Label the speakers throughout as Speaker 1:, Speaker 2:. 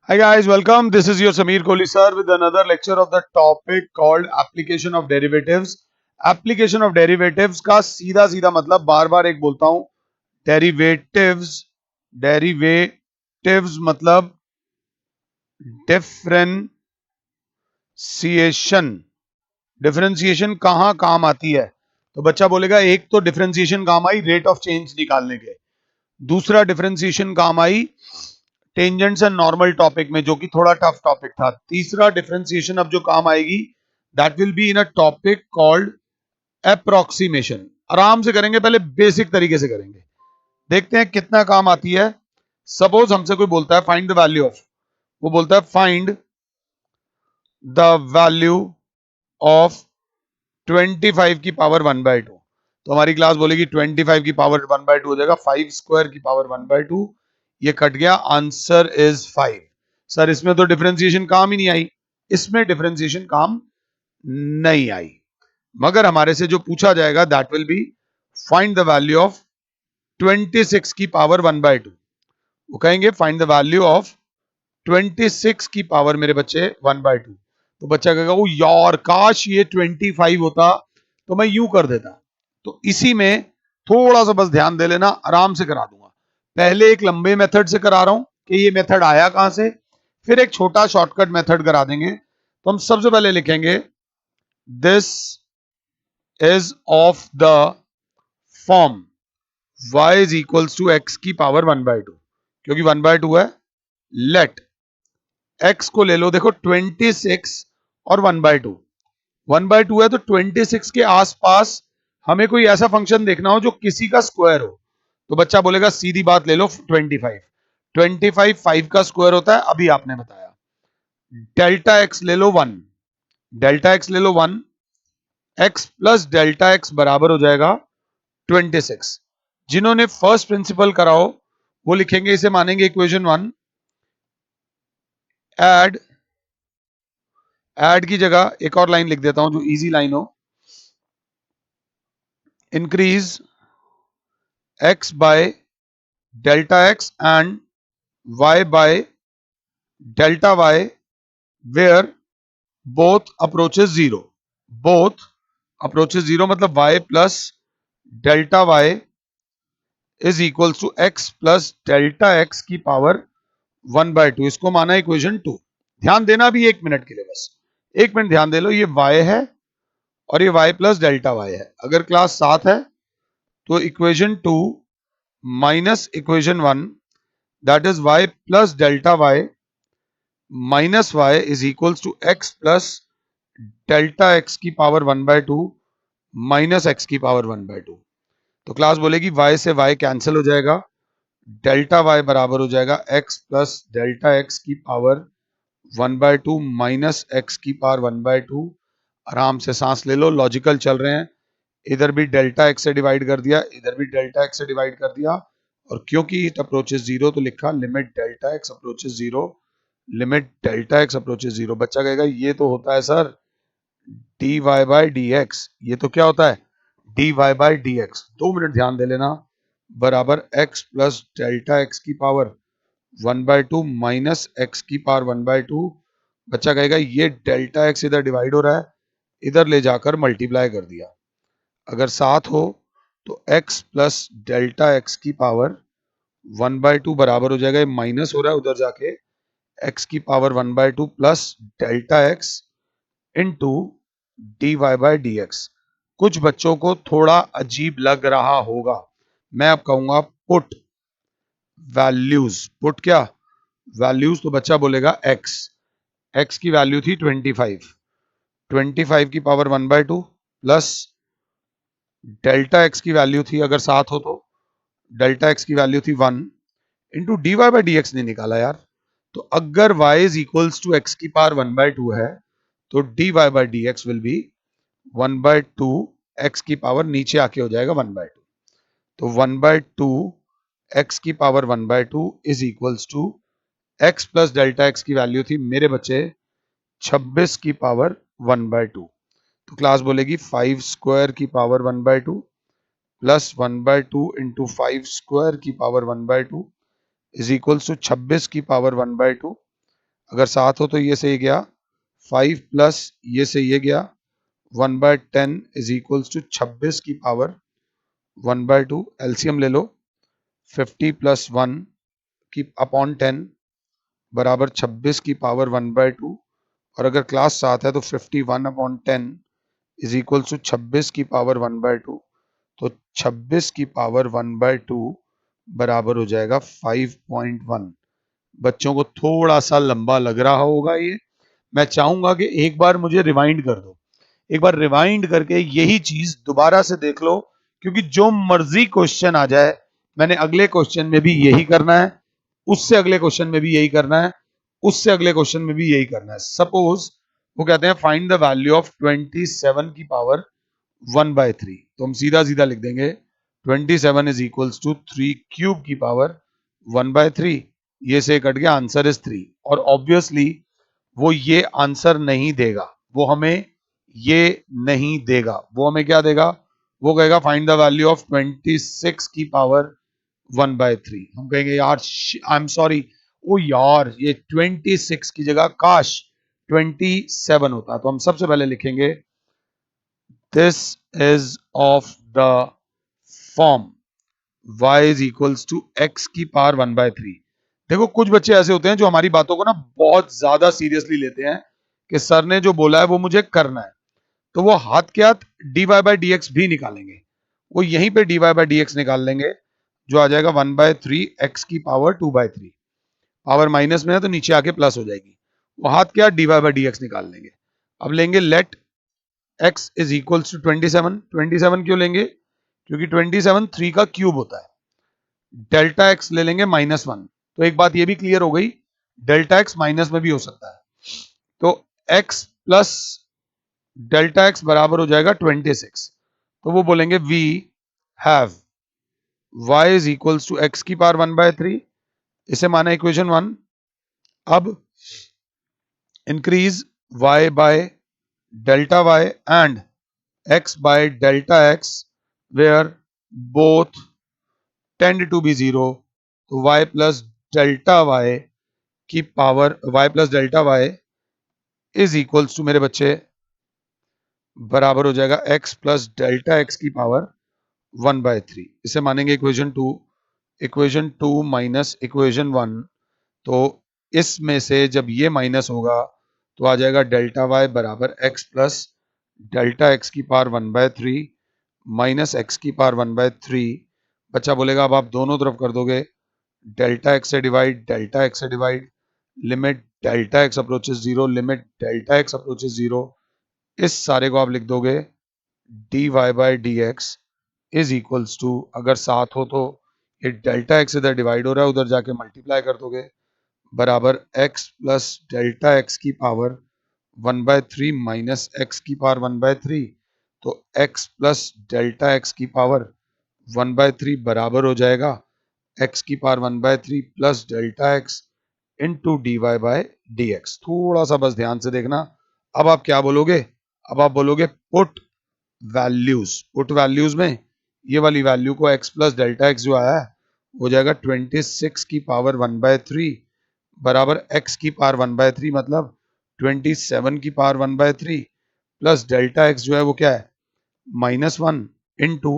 Speaker 1: Hi guys, welcome. This is your Sameer Kohli sir with another lecture of the topic called application of derivatives. Application of derivatives का सीधा सीधा मतलब बार बार एक बोलता हूं derivatives derivatives मतलब डिफरेंशिएशन डिफरेंशिएशन कहां काम आती है। तो बच्चा बोलेगा एक तो डिफरेंशिएशन काम आई रेट ऑफ चेंज निकालने के, दूसरा डिफरेंशिएशन काम आई टेंजेंट्स एंड नॉर्मल टॉपिक में जो कि थोड़ा टफ टॉपिक था, तीसरा डिफरेंशिएशन अब जो काम आएगी that will be in a topic called approximation. आराम से करेंगे, पहले बेसिक तरीके से करेंगे, देखते हैं कितना काम आती है। सपोज हमसे कोई बोलता है फाइंड द वैल्यू ऑफ, वो बोलता है फाइंड द वैल्यू ऑफ 25 की पावर 1/2, तो हमारी क्लास बोलेगी 25 की पावर 1/2 हो जाएगा 5 स्क्वायर की पावर 1/2, ये कट गया, आंसर इज 5। सर इसमें तो डिफरेंशिएशन काम ही नहीं आई, इसमें डिफरेंशिएशन काम नहीं आई, मगर हमारे से जो पूछा जाएगा that will be find the value of 26 की पावर 1/2। वो कहेंगे फाइंड द वैल्यू ऑफ 26 की पावर मेरे बच्चे 1/2। तो बच्चा कहेगा वो यार काश ये 25 होता तो मैं यूं कर देता। तो इसी में थोड़ा सा बस ध्यान दे लेना, आराम से करा दूंगा। पहले एक लंबे मेथड से करा रहा हूं कि ये मेथड आया कहां से, फिर एक छोटा शॉर्टकट मेथड करा देंगे। तो हम सबसे पहले लिखेंगे this is of the form y is equals to x की पावर 1/2, क्योंकि 1/2 है। लेट x को ले लो, देखो 26 और 1/2, 1/2 है तो 26 के आसपास हमें कोई ऐसा फंक्शन देखना हो जो किसी का स्क्वायर हो। तो बच्चा बोलेगा सीधी बात ले लो 25, 25 5 का स्क्वायर होता है, अभी आपने बताया। डेल्टा एक्स ले लो 1, डेल्टा एक्स ले लो 1, एक्स प्लस डेल्टा एक्स बराबर हो जाएगा 26। जिन्होंने फर्स्ट प्रिंसिपल कराओ वो लिखेंगे, इसे मानेंगे इक्वेशन 1। ऐड ऐड की जगह एक और लाइन लिख देता हूं जो इजी लाइन हो, increase x by delta x and y by delta y where both approaches zero, both approaches zero मतलब y plus delta y is equals to x plus delta x की power 1/2, इसको माना equation 2। ध्यान देना भी एक minute के लिए, बस एक मिनट ध्यान दे लो। ये y है और ये y प्लस डेल्टा y है। अगर क्लास 7 है तो equation 2 minus equation 1 that is y plus delta y minus y is equals to x plus delta x की पावर 1/2 माइनस x की पावर 1/2। तो क्लास बोलेगी y से y कैंसिल हो जाएगा, डेल्टा y बराबर हो जाएगा x प्लस डेल्टा x की पावर 1/2 माइनस x की पावर 1/2। आराम से सांस ले लो, लॉजिकल चल रहे हैं। इधर भी डेल्टा एक्स से डिवाइड कर दिया, इधर भी डेल्टा एक्स से डिवाइड कर दिया, और क्योंकि इट अप्रोचेस जीरो तो लिखा limit delta x approaches zero, limit delta x approaches zero. बच्चा कहेगा ये तो होता है sir d Y by D x, ये तो क्या होता है d Y by D x. 2 minute ध्यान दे लेना, बराबर एक्स प्लस डेल्टा एक्स की पावर 1/2 माइनस एक्स की पावर 1/2। बच्चा कहेगा ये डेल्टा एक्स इधर डिवाइड हो रहा है, इधर ले जाकर मल्टीप्लाई कर दिया। अगर 7 हो तो x प्लस डेल्टा एक्स की पावर 1/2 बराबर हो जाएगा, माइनस हो रहा है उधर जाके x की power 1/2 plus delta x into d Y by D x. कुछ बच्चों को थोड़ा अजीब लग रहा होगा, मैं अब कहूंगा पुट वैल्यूज। पुट क्या वैल्यूज, तो बच्चा बोलेगा x, x की वैल्यू थी 25, 25 की पावर 1/2 प्लस डेल्टा एक्स की वैल्यू थी, अगर 7 हो तो डेल्टा एक्स की वैल्यू थी 1 into d Y by D x नहीं निकाला यार। तो अगर y is equals to x की पावर 1/2 है तो d Y by D x will be 1/2, x की पावर नीचे आके हो जाएगा 1/2। तो 1/2 एक्स की power 1/2 is equals to x plus delta x की वैल्यू थी मेरे बच्चे 26 की पावर 1/2। तो क्लास बोलेगी 5 स्क्वायर की पावर 1/2 प्लस 1/2 इंटू 5 स्क्वायर की पावर 1/2 इज इक्वल्स टू 26 की पावर 1/2 अगर 7 हो तो ये से ये गया 5 प्लस ये से ये गया 1/10 इज इक्वल्स टू 26 की पावर 1/2। एलसीएम ले लो 50 प्लस 1 की अपॉन 10 बराबर 26 की पावर 1/2। और अगर क्लास 7 है तो 51/10 इज इक्वल्स टू 26 की पावर 1/2। तो 26 की पावर 1/2 बराबर हो जाएगा 5.1। बच्चों को थोड़ा सा लंबा लग रहा होगा ये, मैं चाहूंगा कि एक बार मुझे रिवाइंड कर दो, एक बार रिवाइंड करके यही चीज दोबारा से देख लो, क्योंकि जो मर्जी क्वेश्चन आ जाए मैंने अगले क्वेश्चन में भी यही करना है, उससे अगले क्वेश्चन में भी यही करना है, उससे अगले क्वेश्चन में भी यही करना है। सपोज वो कहते हैं फाइंड द वैल्यू ऑफ 27 की पावर 1/3, तो हम सीधा सीधा लिख देंगे 27 इज इक्वल्स टू 3 क्यूब की पावर 1/3। ये से कट गया, आंसर इज 3। और ऑब्वियसली वो ये आंसर नहीं देगा, वो हमें ये नहीं देगा, वो हमें क्या देगा, वो कहेगा फाइंड द वैल्यू ऑफ 26 की पावर 1/3। हम कहेंगे यार आई एम सॉरी, ओ यार ये 26 की जगह काश 27 होता। तो हम सबसे पहले लिखेंगे this is of the form y is equals to x की पावर 1/3। देखो कुछ बच्चे ऐसे होते हैं जो हमारी बातों को ना बहुत ज्यादा सीरियसली लेते हैं कि सर ने जो बोला है वो मुझे करना है, तो वो हाथ के हाथ dy बाई डी एक्स भी निकालेंगे, वो यहीं पे dy बाई डी एक्स निकाल लेंगे, जो आ जाएगा 1/3 x की पावर 2/3। पावर माइनस में है तो नीचे आके प्लस हो जाएगी, वो हाथ के हाथ dy बाई डी एक्स निकाल लेंगे। अब लेंगे let x is equals to 27। 27 क्यों लेंगे, क्योंकि 27 3 का क्यूब होता है। डेल्टा एक्स ले लेंगे -1, तो एक बात ये भी क्लियर हो गई, डेल्टा एक्स माइनस में भी हो सकता है। तो x प्लस डेल्टा एक्स बराबर हो जाएगा 26। तो वो बोलेंगे we have y is equals to x की पावर 1/3, इसे माना इक्वेशन 1। अब increase y by delta y and x by delta x where both tend to be 0। तो y प्लस डेल्टा y की power y plus delta y is equals to मेरे बच्चे बराबर हो जाएगा x प्लस डेल्टा x की power 1/3। इसे मानेंगे इक्वेशन 2। इक्वेशन 2 माइनस इक्वेशन 1, तो इसमें से जब ये माइनस होगा तो आ जाएगा डेल्टा y बराबर x प्लस डेल्टा x की पावर 1/3 माइनस x की पावर 1/3। बच्चा बोलेगा अब आप दोनों तरफ कर दोगे, डेल्टा x से डिवाइड, डेल्टा x से divide, limit delta x approaches 0, limit delta x approaches 0, इस सारे को आप लिख दोगे dy by D x is equals to, अगर 7 हो तो ये डेल्टा x इधर डिवाइड हो रहा है, उधर जाके मल्टीप्लाई कर दोगे, बराबर x प्लस डेल्टा x की पावर 1/3 माइनस x की पावर 1/3। तो x प्लस डेल्टा x की पावर 1/3 बराबर हो जाएगा x की power 1/3 plus delta x into d y by d x. थोड़ा सा बस ध्यान से देखना, अब आप क्या बोलोगे, अब आप बोलोगे पुट वैल्यूज। पुट वैल्यूज में ये वाली वैल्यू को x प्लस डेल्टा x जो आया है हो जाएगा 26 की पावर 1/3 बराबर x की पावर 1/3 मतलब 27 की पावर 1/3 प्लस डेल्टा x जो है वो क्या है -1 इंटू,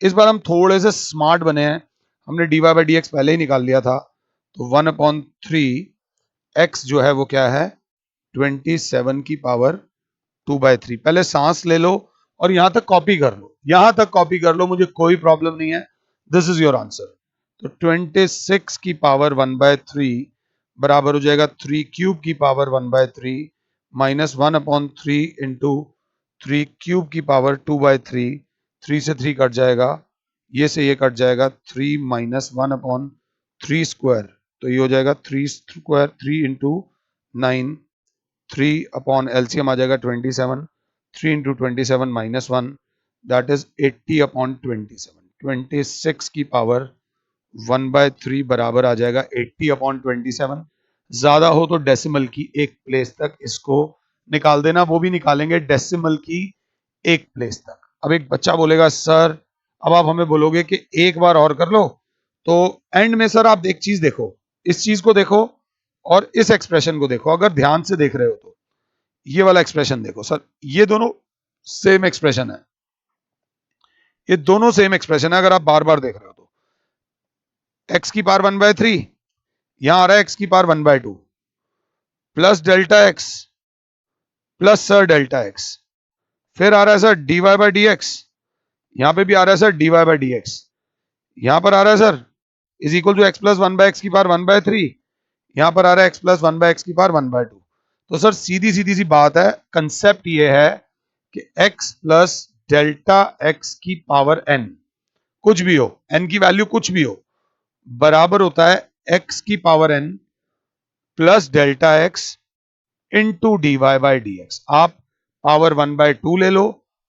Speaker 1: इस बार हम थोड़े से स्मार्ट बने हैं, हमने d Y by D x पहले ही निकाल लिया था, तो 1/3 x जो है वो क्या है 27 की पावर 2/3। पहले सांस ले लो और यहां तक कॉपी कर लो, यहां तक कॉपी कर लो, मुझे कोई प्रॉब्लम नहीं है, दिस इज योर आंसर। तो 26 की पावर 1/3 बराबर हो जाएगा 3 क्यूब की पावर 1/3 माइनस 1/3 इंटू 3 क्यूब की पावर 2/3। 3 से 3 कट जाएगा, ये से ये कट जाएगा, 3 माइनस 1/3 स्क्वायर, तो ये हो जाएगा 3 स्क्वायर 3 इंटू 9, 3 अपॉन एलसीएम आ जाएगा 27, 3 इंटू 27 माइनस 1 दैट इज 80/27। 26 की पावर 1/3 बराबर आ जाएगा 80/27। ज्यादा हो तो डेसिमल की एक प्लेस तक इसको निकाल देना, वो भी निकालेंगे डेसिमल की एक प्लेस तक। अब एक बच्चा बोलेगा सर, अब आप हमें बोलोगे कि एक बार और कर लो, तो एंड में सर आप एक चीज देखो, इस चीज को देखो और इस एक्सप्रेशन को देखो, अगर ध्यान से देख रहे हो तो ये वाला एक्सप्रेशन देखो सर, ये दोनों सेम एक्सप्रेशन है, ये दोनों सेम एक्सप्रेशन है अगर आप बार बार देख रहे हो तो। एक्स की पावर 1/3, यहां आ रहा है एक्स की power 1/2 plus delta x plus sir delta x, फिर आ रहा है sir d Y by D x, यहां पर भी आ रहा है sir d Y by D x, यहां पर आ रहा है sir is equal to x plus 1/x की पावर 1/3, यहां पर आ रहा है x प्लस 1/x की पावर 1/2। तो सर सीधी सीधी सी बात है, कंसेप्ट ये है कि x प्लस डेल्टा x की पावर n, कुछ भी हो, n की वैल्यू कुछ भी हो, बराबर होता है x की power n plus delta x into d Y by D x. आप पावर 1/2 ले लो,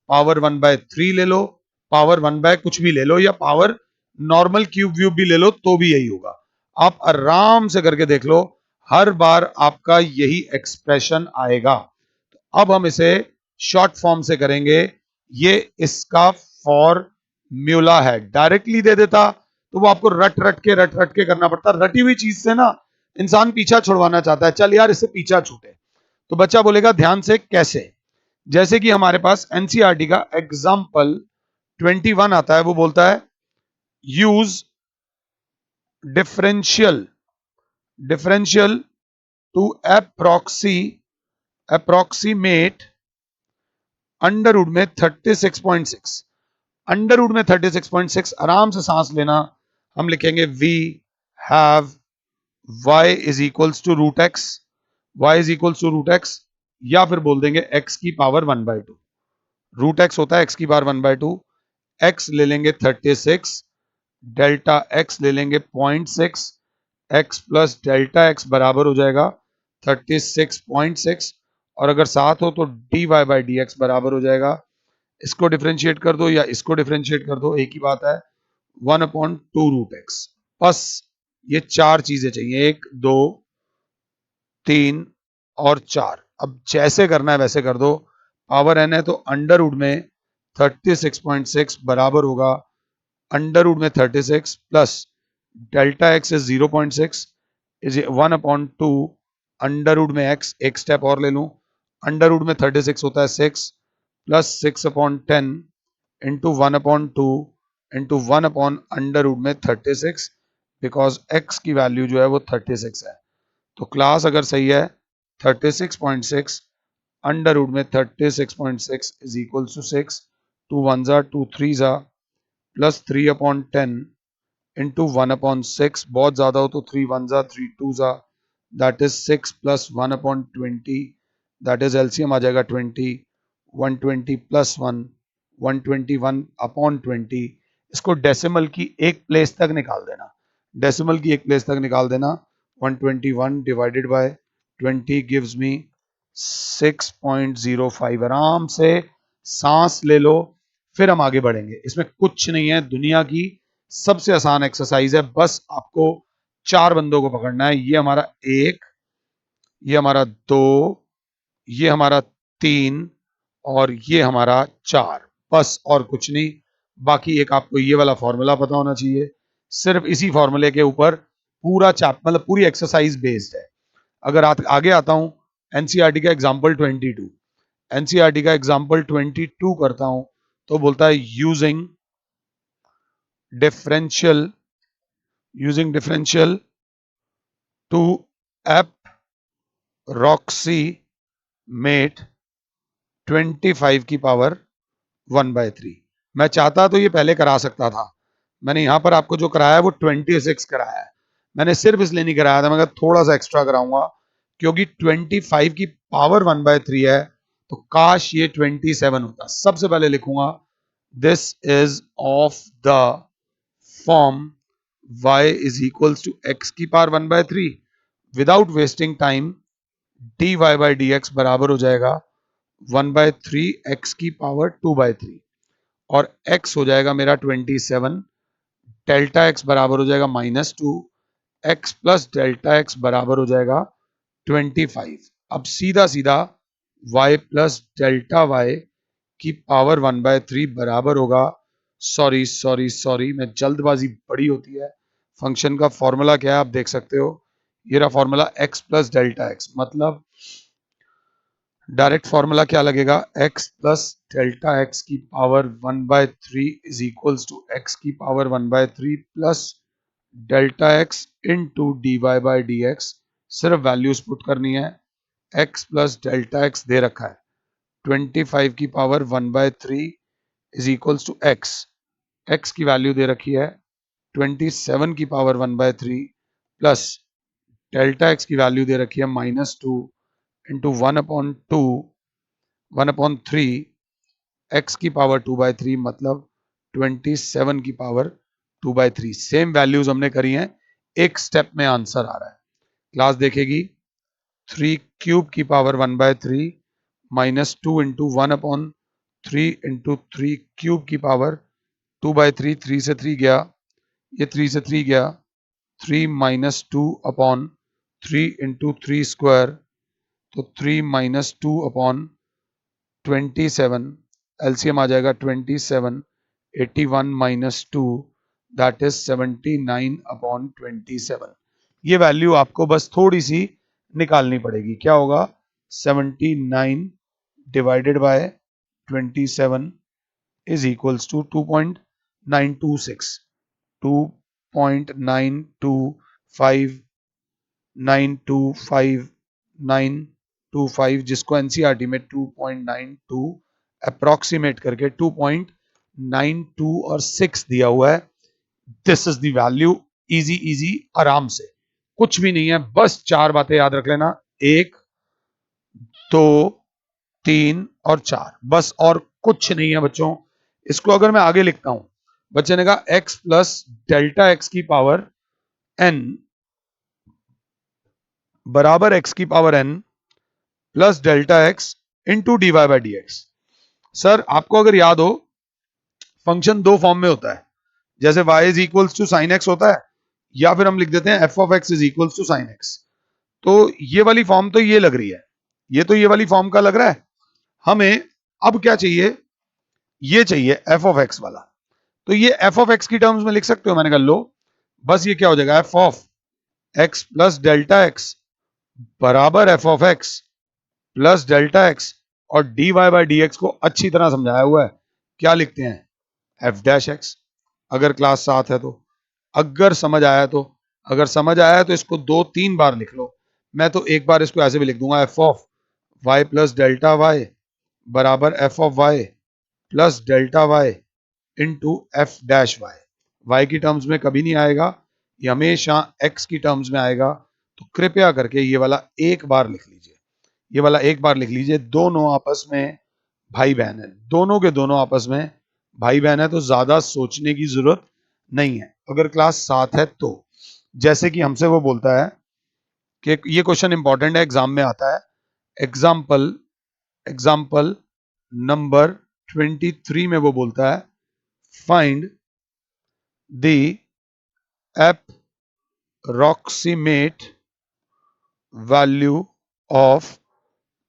Speaker 1: पावर 1/3 ले लो, पावर 1 कुछ भी ले लो, या पावर नॉर्मल क्यूब व्यूब भी ले लो, तो भी यही होगा। आप आराम से करके देख लो, हर बार आपका यही एक्सप्रेशन आएगा। अब हम इसे शॉर्ट फॉर्म से करेंगे, ये इसका फॉर्म्यूला है। डायरेक्टली दे देता तो वो आपको रट रट के करना पड़ता, रटी हुई चीज से ना इंसान पीछा छुड़वाना चाहता है, चल यार इससे पीछा छूटे। तो बच्चा बोलेगा ध्यान से कैसे, जैसे कि हमारे पास एनसीईआरटी का एग्जाम्पल 21 आता है, वो बोलता है use differential to approximate under root में 36.6, अंडर रूट में 36.6। आराम से सांस लेना, हम लिखेंगे we have y is equals to root x, y is equals to root x, या फिर बोल देंगे x की पावर 1/2। रूट एक्स होता है x की पावर 1/2, x ले लेंगे 36, डेल्टा x ले लेंगे 0.6, x प्लस डेल्टा x बराबर हो जाएगा 36.6, और अगर साथ हो तो dy बाई डी एक्स बराबर हो जाएगा, इसको डिफरेंशिएट कर दो या इसको डिफरेंशिएट कर दो, एक ही बात है, 1/2 रूट एक्स। बस ये चार चीजें चाहिए, 1 2 3 और 4। अब जैसे करना है वैसे कर दो, पावर n है तो अंडर रूट में 36.6 बराबर होगा अंडर रूट में 36 plus delta x is 0.6 is 1/2 under root में x, एक स्टेप और ले लूं, अंडर रूट में 36 होता है 6 plus 6/10 into 1/2 into 1 under root में 36, बिकॉज x की वैल्यू जो है वो 36 है। तो क्लास अगर सही है 36.6 अंडर रूट में 36.6 इज इक्वल टू 6, 2 1 जा 2 3 जा प्लस 3/10 इंटू 1/6, बहुत ज्यादा हो तो 3 1 जा 3 2 जा, that is 6 plus 1/20, that is LCM आ जाएगा 20, 120 प्लस 1 121/20। इसको डेसिमल की एक प्लेस तक निकाल देना, डेसिमल की एक प्लेस तक निकाल देना, 121 डिवाइडेड बाय 20 गिव्स मी 6.05। आराम से सांस ले लो, फिर हम आगे बढ़ेंगे। इसमें कुछ नहीं है, दुनिया की सबसे आसान एक्सरसाइज है, बस आपको 4 बंदों को पकड़ना है। ये हमारा 1, ये हमारा 2, ये हमारा 3 और ये हमारा 4, बस और कुछ नहीं। बाकी एक आपको ये वाला फॉर्मूला पता होना चाहिए, सिर्फ इसी फॉर्मूले के ऊपर पूरा चैप्टर, मतलब पूरी एक्सरसाइज बेस्ड है। अगर आगे आता हूं, एनसीईआरटी का एग्जांपल 22, एनसीईआरटी का एग्जांपल 22 करता हूं, तो बोलता है यूजिंग डिफरेंशियल टू अप्रोक्सीमेट 25 की पावर 1/3। मैं चाहता तो ये पहले करा सकता था, मैंने यहां पर आपको जो कराया है वो 26 कराया है, मैंने सिर्फ इसलिए नहीं कराया था, मैं थोड़ा सा एक्स्ट्रा कराऊंगा क्योंकि 25 की पावर 1/3 है, तो काश ये 27 होता। सबसे पहले लिखूंगा this is of the form y is equals to x की power 1/3, without wasting time dy by D x बराबर हो जाएगा 1/3 x की पावर 2/3, और x हो जाएगा मेरा 27, डेल्टा x बराबर हो जाएगा -2, x प्लस डेल्टा x बराबर हो जाएगा 25। अब सीधा सीधा y प्लस डेल्टा y की पावर 1/3 बराबर होगा, सॉरी मैं जल्दबाजी बड़ी होती है, फंक्शन का फॉर्मूला क्या है आप देख सकते हो, ये रहा formula x plus delta x, मतलब डायरेक्ट फॉर्मूला क्या लगेगा, x प्लस डेल्टा एक्स की power 1/3 is equals to x की power 1/3 plus delta x into d Y by D x. सिर्फ वैल्यूज पुट करनी है, x प्लस डेल्टा एक्स दे रखा है 25 की power 1/3 is equals to x की वैल्यू दे रखी है 27 की पावर 1/3 प्लस डेल्टा एक्स की वैल्यू दे रखी है -2 इंटू 1/3 x की पावर 2/3 मतलब 27 की पावर 2/3। सेम वैल्यूज हमने करी हैं, एक स्टेप में आंसर आ रहा है। क्लास देखेगी 3 क्यूब की पावर 1/3 -2 इंटू 1/3 इंटू 3 क्यूब की पावर 2/3, 3 से 3 गया, ये 3 से 3 गया, 3 -2/3 इंटू 3 स्क्वायर, तो 3 -2/27, एलसीएम आ जाएगा 27, 81 -2 दैट इज 79/27। ये वैल्यू आपको बस थोड़ी सी निकालनी पड़ेगी, क्या होगा 79 divided by 27 is equals to 2.926, 2.925925 जिसको एनसीईआरटी में 2.92 अप्रोक्सीमेट करके 2.92 और 6 दिया हुआ है। This is the value, easy easy, आराम से, कुछ भी नहीं है, बस चार बातें याद रख लेना, 1 2 3 और 4, बस, और कुछ नहीं है बच्चों। इसको अगर मैं आगे लिखता हूं, बच्चे ने कहा x प्लस डेल्टा एक्स की पावर n बराबर x की power n plus delta x into d Y by D x. Sir आपको अगर याद हो, फंक्शन दो फॉर्म में होता है, जैसे y is equals to sine x होता है, या फिर हम लिख देते हैं f of x is equals to sine x. तो ये वाली फॉर्म तो ये लग रही है, ये तो ये वाली फॉर्म का लग रहा है। हमें अब क्या चाहिए, ये चाहिए f ऑफ x वाला। तो ये f ऑफ x की टर्म्स में लिख सकते हो, मैंने कहा लो, बस ये क्या हो जाएगा, f of x plus delta x बराबर f of x plus delta x, और D Y by D X को अच्छी तरह समझाया हुआ है, क्या लिखते हैं f डैश x। अगर क्लास 7 है तो, अगर समझ आया तो, अगर समझ आया तो इसको 2-3 बार लिख लो। मैं तो एक बार इसको ऐसे भी लिख दूंगा, f of y plus delta y बराबर f of y plus delta y into F dash y. Y की टर्म्स में कभी नहीं आएगा, ये हमेशा x की टर्म्स में आएगा। तो कृपया करके ये वाला एक बार लिख लीजिए, ये वाला एक बार लिख लीजिए। दोनों आपस में भाई बहन है, दोनों के दोनों आपस में भाई बहन है, तो ज्यादा सोचने की जरूरत नहीं है। अगर क्लास 7 है तो, जैसे कि हमसे वो बोलता है कि ये क्वेश्चन इंपॉर्टेंट है, एग्जाम में आता है, एग्जाम्पल एग्जाम्पल नंबर 23 में वो बोलता है find the approximate value of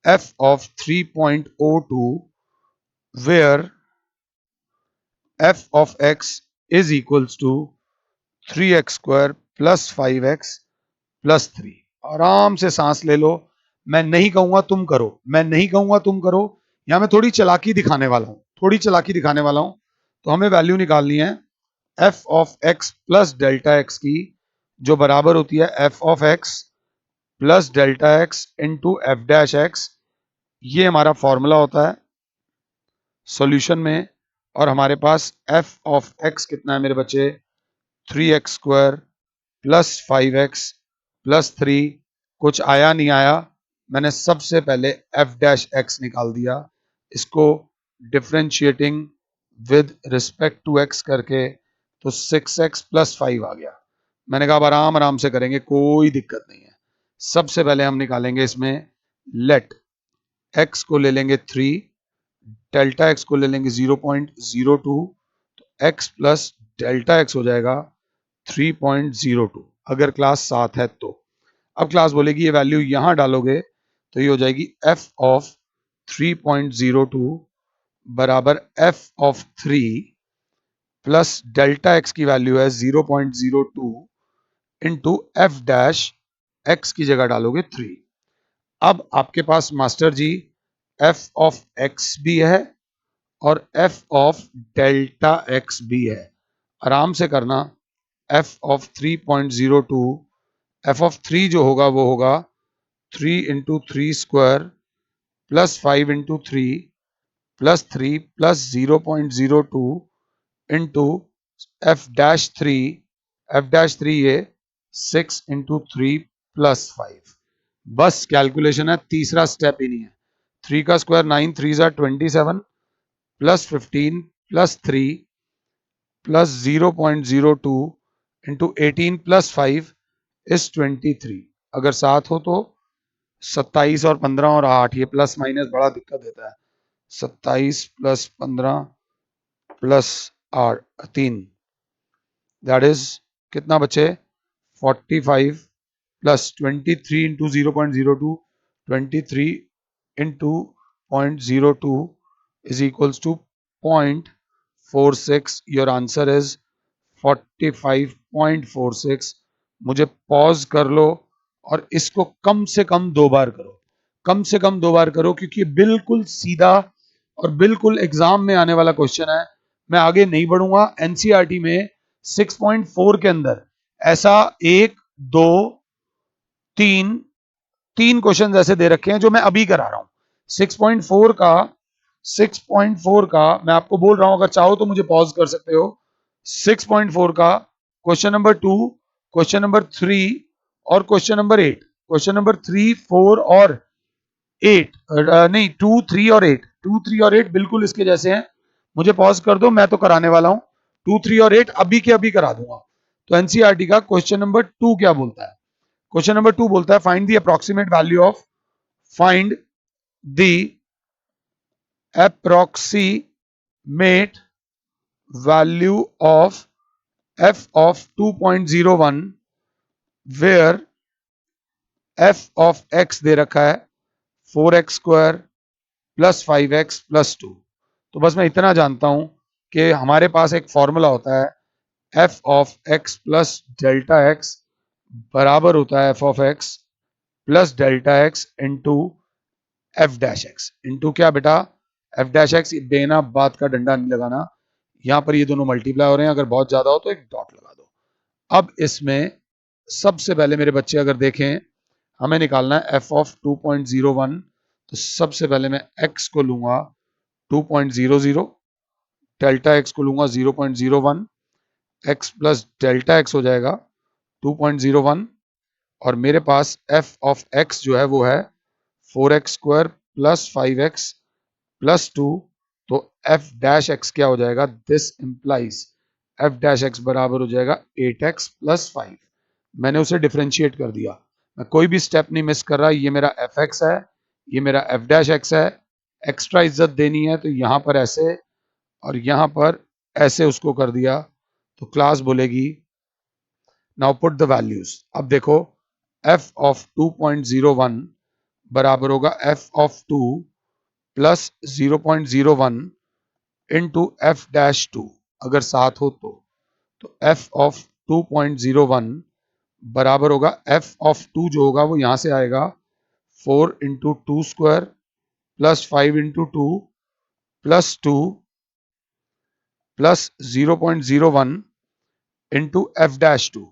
Speaker 1: f of 3.02 where f of x is equals to 3x square plus 5x plus 3। आराम से सांस ले लो, मैं नहीं कहूंगा तुम करो, मैं नहीं कहूंगा तुम करो, यहां मैं थोड़ी चालाकी दिखाने वाला हूं, थोड़ी चालाकी दिखाने वाला हूं। तो हमें वैल्यू निकालनी है f of x plus delta x की, जो बराबर होती है f of x plus delta x into F dash X. ये हमारा फॉर्मूला होता है सॉल्यूशन में, और हमारे पास f ऑफ x कितना है मेरे बच्चे, 3x square plus 5x plus 3। कुछ आया नहीं आया, मैंने सबसे पहले f डैश x निकाल दिया, इसको differentiating with respect to x करके तो 6x प्लस 5 आ गया। मैंने कहा आराम आराम से करेंगे, कोई दिक्कत नहीं है। सबसे पहले हम निकालेंगे इसमें लेट x को ले लेंगे 3, डेल्टा x को ले लेंगे 0.02, तो x प्लस डेल्टा x हो जाएगा 3.02, अगर क्लास 7 है तो। अब क्लास बोलेगी ये वैल्यू यहां डालोगे तो ये हो जाएगी f ऑफ 3.02 बराबर f of 3 plus delta x की वैल्यू है 0.02 इंटू एफ डैश x की जगह डालोगे 3। अब आपके पास master ji f of x भी है और f ऑफ डेल्टा x भी है। आराम से करना। f ऑफ 3.02, f ऑफ 3 जो होगा वो होगा 3 into 3 square plus 5 into 3 plus 3 plus 0.02 into F dash three ये 6 इंटू 3 प्लस 5। बस कैलकुलेशन है, तीसरा स्टेप ही नहीं है। 3 का स्क्वायर 9, 3 ज़ा 27 plus 15 plus 3 plus 0.02 into 18 plus 5 is 23। अगर 7 हो तो 27 और 15 और 8, ये प्लस माइनस बड़ा दिक्कत देता है। 27 प्लस 15 प्लस 8 3, दैट इज कितना बचे 45 plus 23 into 0.02, 23 into 0.02 is equals to 0.46। Your answer is 45.46। मुझे पॉज कर लो और इसको कम से कम 2 बार करो, कम से कम 2 बार करो, क्योंकि बिल्कुल सीधा और बिल्कुल एग्जाम में आने वाला क्वेश्चन है। मैं आगे नहीं बढ़ूंगा। एनसीईआरटी में 6.4 के अंदर ऐसा 1 2 3 3 क्वेश्चन ऐसे दे रखे हैं जो मैं अभी करा रहा हूं। 6.4 का 6.4 का मैं आपको बोल रहा हूं, अगर चाहो तो मुझे पॉज कर सकते हो। 6.4 का क्वेश्चन नंबर 2, क्वेश्चन नंबर 3 और क्वेश्चन नंबर 8। क्वेश्चन नंबर 3 4 और 8 नहीं 2 3 और 8, 2 3 और 8 बिल्कुल इसके जैसे हैं। मुझे पॉज कर दो, मैं तो कराने वाला हूं। 2 3 और 8 अभी के अभी करा दूंगा। तो एनसीईआरटी का क्वेश्चन नंबर 2 क्या बोलता है? क्वेश्चन नंबर 2 बोलता है find the approximate value of find the approximate value of f of 2.01 where f of x दे रखा है 4x square plus 5x plus 2। तो बस मैं इतना जानता हूं कि हमारे पास एक फॉर्मूला होता है f of x plus delta x बराबर होता है f of x plus delta x into F dash x. Into क्या बेटा? F dash x. देना बात का डंडा नहीं लगाना, यहां पर ये दोनों मल्टीप्लाई हो रहे हैं, अगर बहुत ज्यादा हो तो एक डॉट लगा दो। अब इसमें सबसे पहले मेरे बच्चे अगर देखें, हमें निकालना है एफ ऑफ 2.01। तो सबसे पहले मैं एक्स को लूंगा 2.00, डेल्टा एक्स को लूंगा 0.01, एक्स प्लस डेल्टा एक्स हो जाएगा 2.01, और मेरे पास एफ ऑफ एक्स जो है वो है 4x square plus 5x plus 2। तो एफ डैश एक्स क्या हो जाएगा? This implies F dash x बराबर हो जाएगा 8x प्लस 5। मैंने उसे डिफ्रेंशिएट कर दिया, मैं कोई भी स्टेप नहीं मिस कर रहा। ये मेरा एफ एक्स है, ये मेरा एफ डैश एक्स है। एक्स्ट्रा इज्जत देनी है तो यहां पर ऐसे और यहां पर ऐसे उसको कर दिया, तो क्लास बोलेगी नाउ पुट द वैल्यूज। अब देखो एफ ऑफ 2.01 बराबर होगा F of 2 plus 0.01 into F dash 2, अगर 7 हो तो एफ ऑफ 2.01 बराबर होगा एफ ऑफ 2 जो होगा वो यहां से आएगा 4 into 2 square plus 5 into 2 plus 2 plus 0.01 into F dash 2।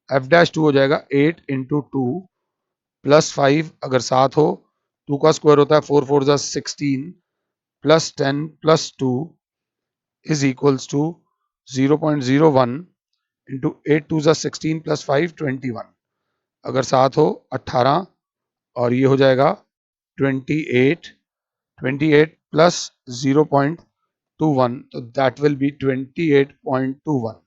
Speaker 1: F dash 2 हो जाएगा 8 इंटू 2 प्लस 5, अगर 7 हो 2 का स्क्वायर होता है 4 4 जा 16 plus 10 plus 2 is equals to 0.01 into 8 2 जा 16 प्लस 5 21, अगर 7 हो 18, और ये हो जाएगा 28, 28 प्लस 0.21, तो दैट विल बी 28.21।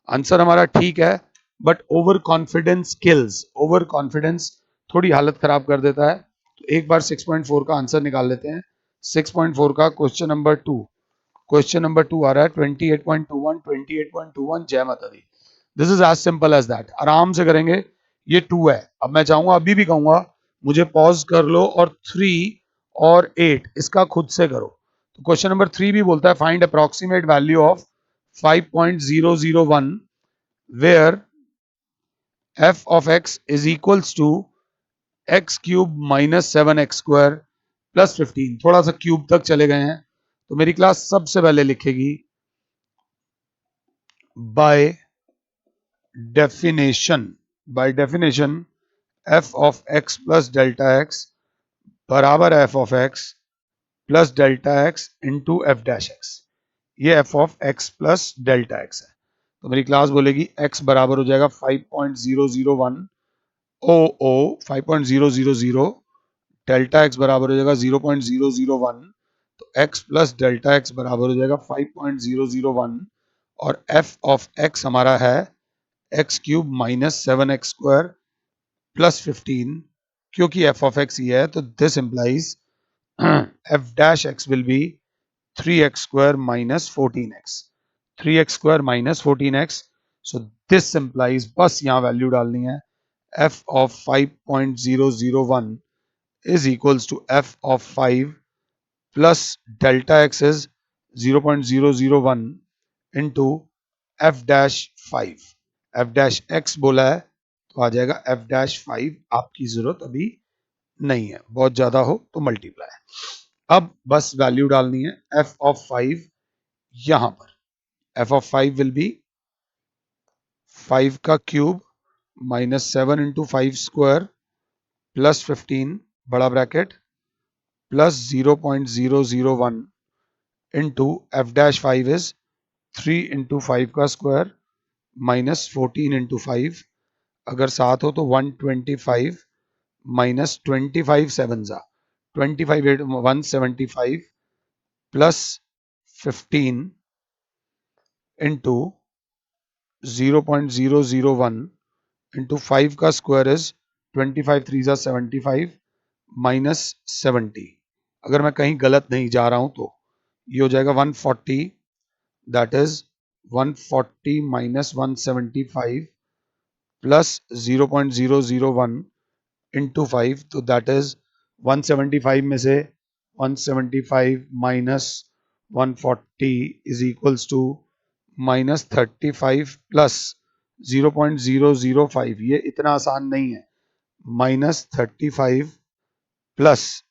Speaker 1: आंसर हमारा ठीक है, but over confidence kills. Over confidence थोड़ी हालत खराब कर देता है। तो एक बार 6.4 का आंसर निकाल लेते हैं। 6.4 का क्वेश्चन नंबर 2, क्वेश्चन नंबर 2 आ रहा है 28.21, 28.21। जय माता दी। This is as simple as that, आराम से करेंगे। ये 2 है। अब मैं चाहूंगा, अभी भी कहूंगा, मुझे पॉज कर लो और 3 और 8 इसका खुद से करो। तो क्वेश्चन नंबर 3 भी बोलता है find approximate value of 5.001 where f of x is equals to x cube minus 7x² plus 15। थोड़ा सा क्यूब तक चले गए हैं तो मेरी क्लास सबसे पहले लिखेगी by definition F of X plus delta x बराबर F of X plus delta x into F dash X. ये F of X plus delta X है तो मेरी क्लास बोलेगी एक्स बराबर हो जाएगा 5.001 ओ ओ 5.000, डेल्टा एक्स बराबर हो जाएगा 0.001, तो एक्स प्लस डेल्टा एक्स बराबर हो जाएगा 5.001 और एफ ऑफ एक्स हमारा है x cube minus 7x² plus 15। क्योंकि एफ ऑफ एक्स ये है तो this implies F dash x will B 3x² minus 14x, 3x² minus 14x, so this implies बस यहाँ वैल्यू डालनी है f of 5.001 is equals to f of 5 plus delta x is 0.001 into f dash 5, f dash x बोला है तो आ जाएगा f dash 5। आपकी जरूरत अभी नहीं है, बहुत ज्यादा हो तो मल्टीप्लाई। अब बस वैल्यू डालनी है f of 5 यहां पर। f of 5 विल बी 5 का क्यूब माइनस 7 इंटू 5² प्लस 15 बड़ा bracket plus 0.001 into F dash 5 is 3 into 5 का स्क्वायर माइनस 14 इंटू 5, अगर साथ हो तो 125 माइनस 25 7 जा 25 8 175 प्लस 15 इंटू 0.001 इंटू 5 का स्क्वायर इज 25 3 जा 75 माइनस 70। अगर मैं कहीं गलत नहीं जा रहा हूं तो ये हो जाएगा 140, that is 140 minus 175 plus 0.001 into 5, तो दैट इज 175 में से 175 minus 140 is equals to minus 35 plus 0.005। ये इतना आसान नहीं है, minus 35 plus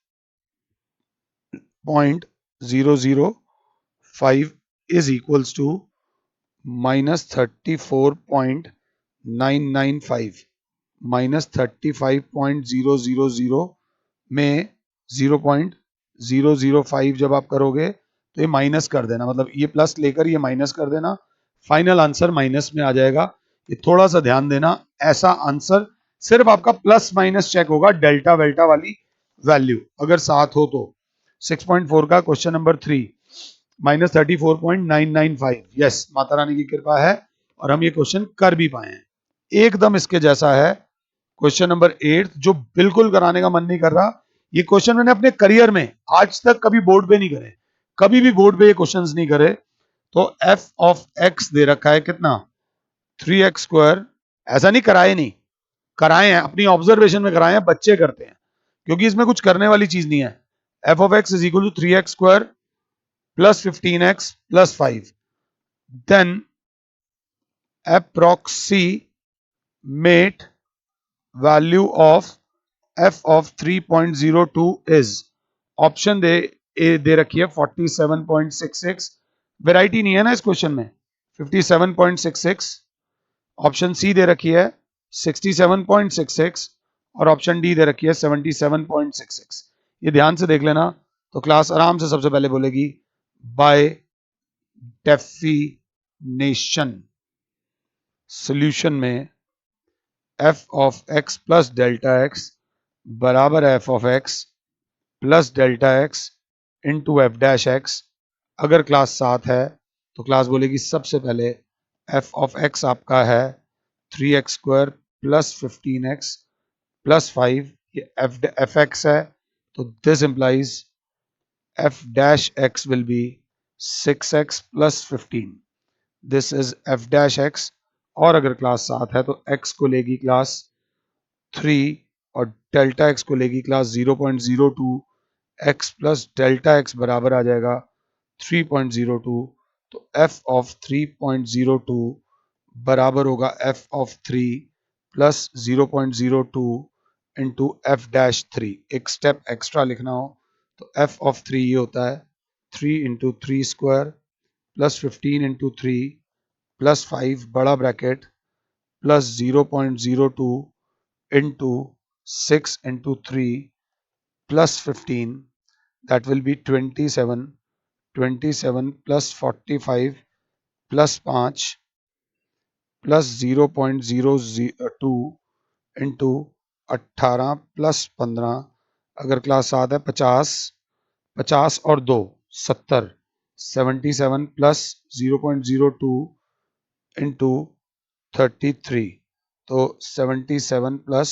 Speaker 1: 0.005 is equals to minus 34.995। Minus 35.000 में 0.005 जब आप करोगे तो ये माइनस कर देना, मतलब ये प्लस लेकर ये माइनस कर देना, फाइनल आंसर माइनस में आ जाएगा। ये थोड़ा सा ध्यान देना, ऐसा आंसर सिर्फ आपका प्लस माइनस चेक होगा डेल्टा वेल्टा वाली वैल्यू अगर साथ हो तो। 6.4 का question number 3 minus 34.995। Yes, Mata Rani की कृपा है और हम ये क्वेश्चन कर भी पाए हैं। एकदम इसके जैसा है क्वेश्चन नंबर 8 जो बिल्कुल कराने का मन नहीं कर रहा। ये क्वेश्चन मैंने अपने करियर में आज तक कभी बोर्ड पे नहीं करे, कभी भी बोर्ड पे ये क्वेश्चंस नहीं करे। तो f ऑफ x दे रखा है कितना 3x²। ऐसा नहीं कराए, नहीं कराए हैं, अपनी ऑब्जर्वेशन में कराए हैं, बच्चे करते हैं क्योंकि इसमें कुछ करने वाली चीज नहीं है। f of x is equal to 3x² plus 15x plus 5, then approximate value of f of 3.02 is, option दे रखी है 47.66, वैरायटी नहीं है ना इस क्वेश्चन में। 57.66, ऑप्शन सी दे रखी है 67.66 और ऑप्शन डी दे रखी है 77.66। ये ध्यान से देख लेना तो क्लास आराम से सबसे पहले बोलेगी बाय डेफिनेशन सॉल्यूशन में f of x plus delta x बराबर F of x plus delta x into F dash x. अगर क्लास 7 है तो क्लास बोलेगी सबसे पहले f ऑफ x आपका है 3x² प्लस 15x प्लस 5, ये एफ एक्स है तो this implies f dash x will be 6x plus 15, this is f dash x। और अगर क्लास 7 है तो x को लेगी क्लास 3 और डेल्टा x को लेगी class 0.02, x plus delta x बराबर आ जाएगा 3.02, तो f ऑफ 3.02 बराबर होगा f of 3 plus 0.02 into F dash three. एक स्टेप एक्स्ट्रा लिखना हो तो एफ ऑफ थ्री ये होता है 3 into 3 square plus 15 into 3 plus 5 बड़ा bracket plus 0.02 into 6 into 3 plus 15, that will be 27, 27 plus 45 plus 5 plus 0.002 into 18 plus 15, अगर क्लास 7 है 50, 50 और 2 70, 77 प्लस 0.02 इंटू 33, तो 77 plus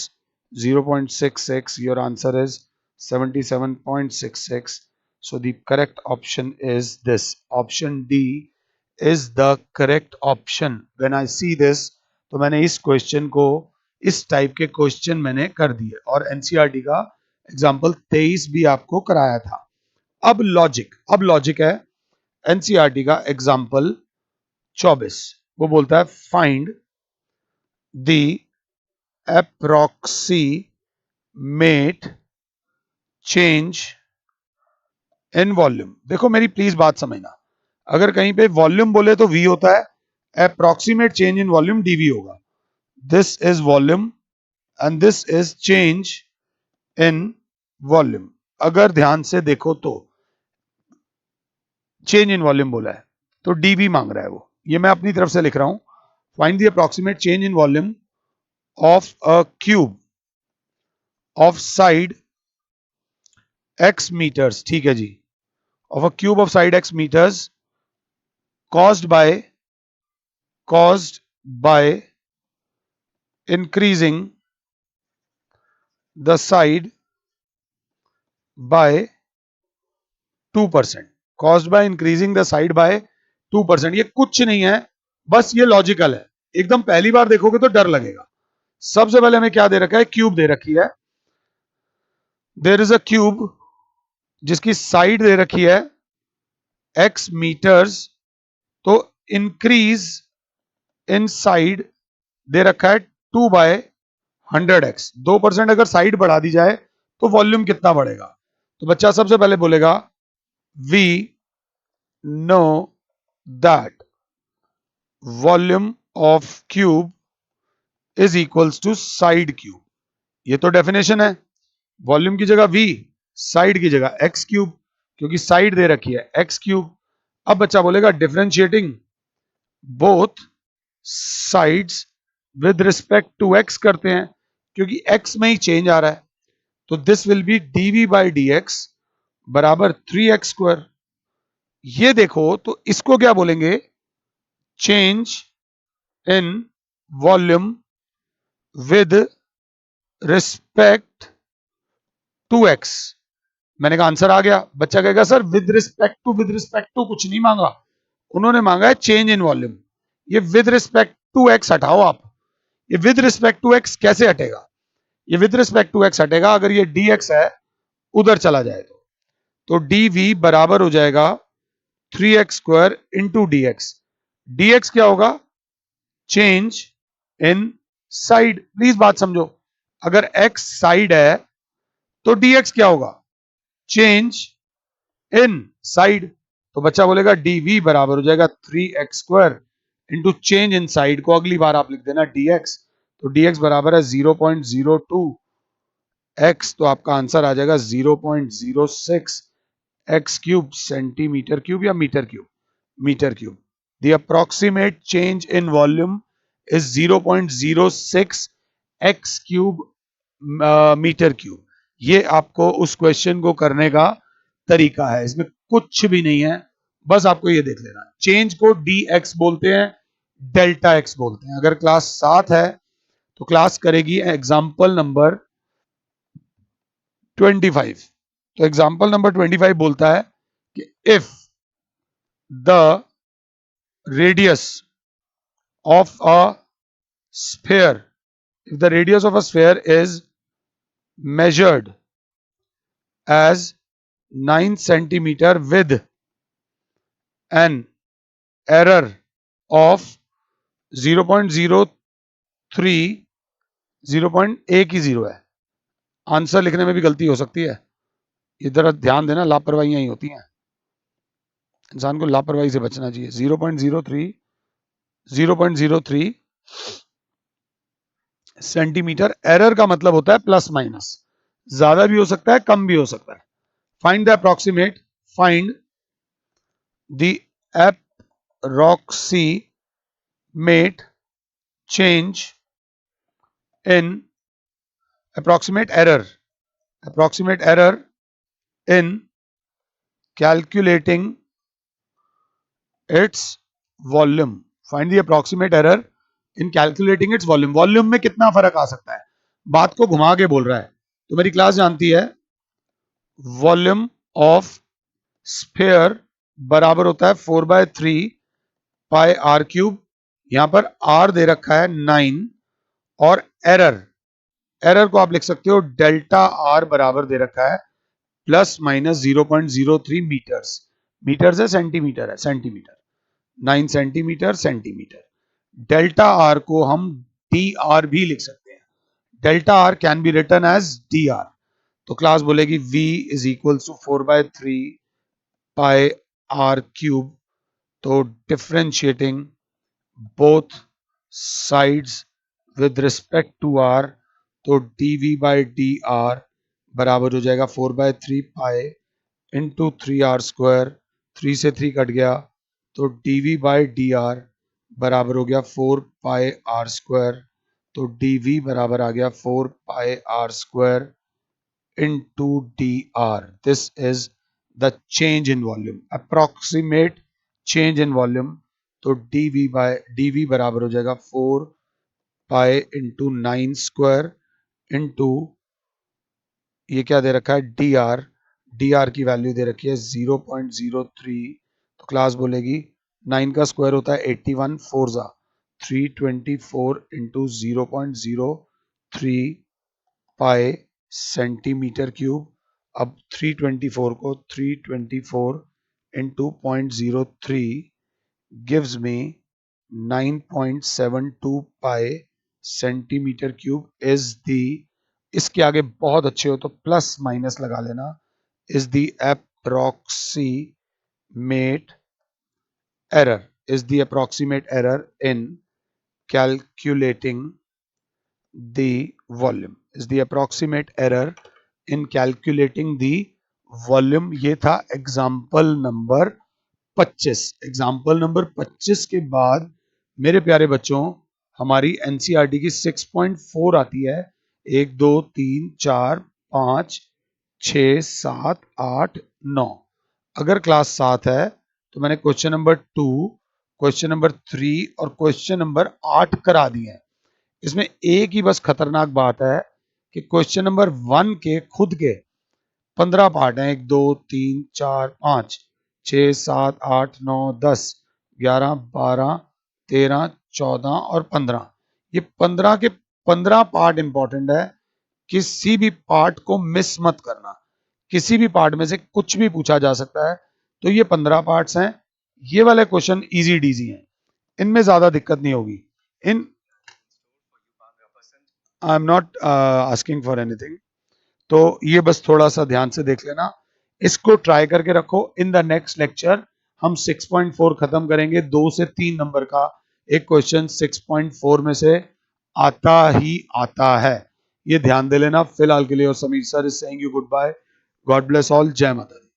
Speaker 1: 0.66, your answer is 77.66. So the correct option is this. Option D is the correct option. When I see this, तो मैंने इस question को इस type के क्वेश्चन मैंने कर दिए और एनसीईआरटी का एग्जाम्पल 23 भी आपको कराया था। अब लॉजिक है एनसीईआरटी का एग्जाम्पल 24। वो बोलता है find the approximate change in volume. देखो मेरी प्लीज बात समझना, अगर कहीं पे वॉल्यूम बोले तो V होता है, approximate change in volume dV होगा। This is volume and this is change in volume. अगर ध्यान से देखो तो चेंज इन वॉल्यूम बोला है तो dV मांग रहा है वो, ये मैं अपनी तरफ से लिख रहा हूं। Find the approximate change in volume of a cube of side x meters, ठीक है जी, of a cube of side x meters caused by increasing the side by 2%, caused by increasing the side by 2%। ये कुछ नहीं है, बस ये logical है। एकदम पहली बार देखोगे तो डर लगेगा। सबसे पहले हमें क्या दे रखा है, क्यूब दे रखी है। देयर इज अ क्यूब जिसकी साइड दे रखी है x मीटर्स, तो इंक्रीज इन साइड दे रखा है 2/100x। 2% अगर साइड बढ़ा दी जाए तो वॉल्यूम कितना बढ़ेगा? तो बच्चा सबसे पहले बोलेगा we know that volume of cube is equals to side cube. ये तो डेफिनेशन है। वॉल्यूम की जगह v, साइड की जगह x क्यूब, क्योंकि साइड दे रखी है x क्यूब। अब बच्चा बोलेगा differentiating both sides with respect to x करते हैं, क्योंकि x में ही चेंज आ रहा है। तो this will be dv by D x बराबर 3x²। ये देखो तो इसको क्या बोलेंगे, change in volume with respect to x। मैंने कहा आंसर आ गया। बच्चा कहेगा सर विद रिस्पेक्ट टू कुछ नहीं मांगा, उन्होंने मांगा है चेंज इन वॉल्यूम। ये विद रिस्पेक्ट टू x हटाओ आप, ये विद रिस्पेक्ट टू x कैसे हटेगा? ये विद रिस्पेक्ट टू x हटेगा अगर ये dx है उधर चला जाए तो dv बराबर हो जाएगा 3x² into D x. D x क्या होगा, चेंज इन साइड। प्लीज बात समझो, अगर x साइड है तो dx क्या होगा, चेंज इन साइड। तो बच्चा बोलेगा dv बराबर हो जाएगा 3x² into change in side को अगली बार आप लिख देना dx। तो dx बराबर है 0.02x, तो आपका आंसर आ जाएगा 0.06 एक्स क्यूब सेंटीमीटर क्यूब या metre cube, metre cube. The approximate change in volume is 0.06 x cube metre cube. ये आपको उस क्वेश्चन को करने का तरीका है, इसमें कुछ भी नहीं है, बस आपको ये देख लेना। चेंज को डी एक्स बोलते हैं, डेल्टा एक्स बोलते हैं। अगर क्लास 7 है तो क्लास करेगी एग्जाम्पल नंबर 25। तो एग्जाम्पल नंबर 25 बोलता है कि if the radius of a sphere, if the radius of a sphere is measured as 9 centimeter with an error of 0.03 0.1 ही 0 है। आंसर लिखने में भी गलती हो सकती है, इधर ध्यान देना, लापरवाहियां ही होती हैं, इंसान को लापरवाही से बचना चाहिए। 0.03 सेंटीमीटर। एरर का मतलब होता है प्लस माइनस, ज्यादा भी हो सकता है, कम भी हो सकता है। Find the approximate, find the approximate change in approximate error in calculating its volume. Find the approximate error in calculating its volume. Volume में कितना फर्क आ सकता है, बात को घुमा के बोल रहा है। तो मेरी क्लास जानती है वॉल्यूम ऑफ स्फीयर बराबर होता है 4/3 पाई आर क्यूब। यहां पर आर दे रखा है 9 और एरर को आप लिख सकते हो डेल्टा आर बराबर दे रखा है प्लस माइनस 0.03 मीटर्स। मीटर्स है centimeter 9 centimeter centimeter. Delta R को हम डी आर भी लिख सकते हैं। Delta R can be written as D R. तो क्लास बोलेगी V is equal to 4/3 pi R cube. तो differentiating both sides with respect to R, तो dv बाई डी आर बराबर हो जाएगा 4/3 पाई इंटू 3r²। 3 से 3 कट गया, तो dv बाई डी आर बराबर हो गया 4 पाई r²। तो dv बराबर आ गया 4 पाई r² into dr. This is the change in volume, approximate change in volume। तो dv बराबर हो जाएगा 4 पाई इंटू 9² इंटू ये क्या दे रखा है dr की वैल्यू दे रखी है 0.03। तो क्लास बोलेगी 9 का स्क्वायर होता है 81, 4 जा 324 इंटू 0.03 पाई सेंटीमीटर क्यूब। अब 324 को 324 into 0.03 gives me 9.72 pi centimetre cube is the. इसके आगे बहुत अच्छे हो तो प्लस माइनस लगा लेना। Is the approximate error in calculating the volume, is the approximate error in calculating the volume। ये था एग्जाम्पल नंबर 25। एग्जाम्पल नंबर 25 के बाद मेरे प्यारे बच्चों हमारी एनसीईआरटी की 6.4 आती है। 1 2 3 4 5 6 7 8 9। अगर क्लास 7 है तो मैंने क्वेश्चन नंबर 2, क्वेश्चन नंबर 3 और क्वेश्चन नंबर 8 करा दिए हैं। इसमें एक ही बस खतरनाक बात है कि क्वेश्चन नंबर 1 के खुद के 15 पार्ट हैं। 1 2 3 4 5 6 7 8 9 10 11 12 13 14 और 15। ये 15 के 15 पार्ट इंपॉर्टेंट है, किसी भी पार्ट को मिस मत करना। किसी भी पार्ट में से कुछ भी पूछा जा सकता है। तो ये 15 पार्ट्स हैं। ये वाले क्वेश्चन इजी डीजी हैं, इनमें ज्यादा दिक्कत नहीं होगी। In I am not asking for anything. तो ये बस थोड़ा सा ध्यान से देख लेना, इसको ट्राई करके रखो। इन द नेक्स्ट लेक्चर हम 6.4 खत्म करेंगे। 2 से 3 नंबर का एक क्वेश्चन 6.4 में से आता ही आता है, ये ध्यान दे लेना। फिलहाल के लिए और Sameer sir is saying you goodbye. God bless all. जय माता दी।